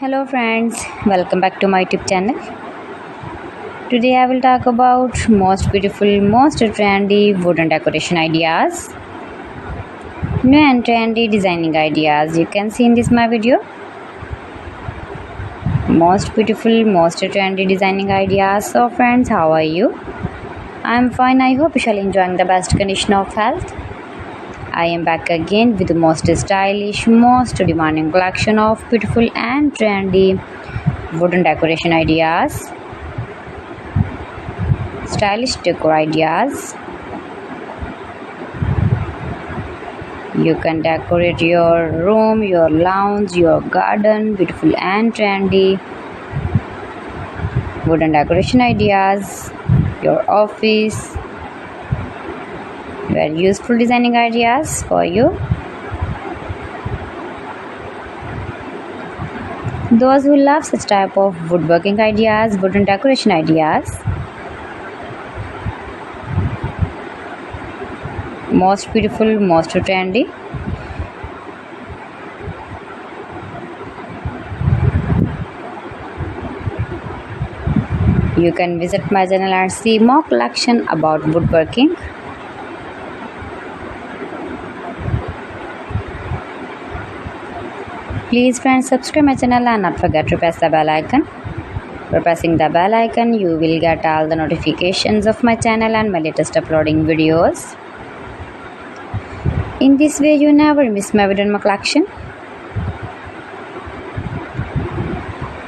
Hello friends, welcome back to my YouTube channel. Today I will talk about most beautiful, most trendy wooden decoration ideas. New and trendy designing ideas you can see in this my video. Most beautiful, most trendy designing ideas. So friends, how are you? I am fine. I hope you shall enjoying the best condition of health. I am back again with the most stylish, most demanding collection of beautiful and trendy wooden decoration ideas, stylish decor ideas. You can decorate your room, your lounge, your garden, beautiful and trendy wooden decoration ideas, your office. Very useful designing ideas for you. Those who love such type of woodworking ideas, wooden decoration ideas. Most beautiful, most trendy. You can visit my channel and see more collection about woodworking. Please friends, subscribe my channel and not forget to press the bell icon. By pressing the bell icon, you will get all the notifications of my channel and my latest uploading videos. In this way, you never miss my video in my collection.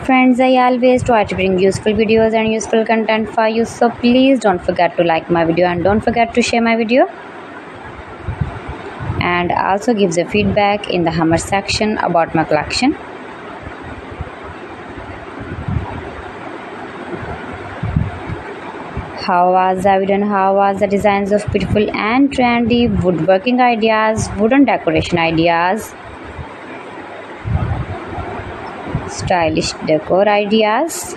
Friends, I always try to bring useful videos and useful content for you, so please don't forget to like my video and don't forget to share my video. And also gives a feedback in the comment section about my collection. How was the video and how was the designs of beautiful and trendy woodworking ideas, wooden decoration ideas, stylish decor ideas.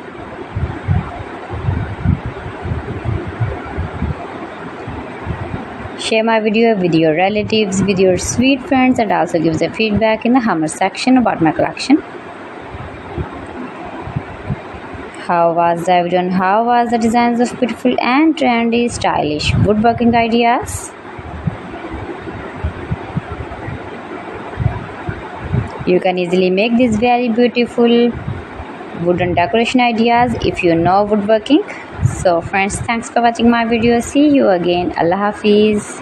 Share my video with your relatives, with your sweet friends, and also gives a feedback in the comment section about my collection. How was the video and how was the designs of beautiful and trendy stylish woodworking ideas? You can easily make these very beautiful wooden decoration ideas if you know woodworking. So friends, thanks for watching my video. See you again. Allah Hafiz.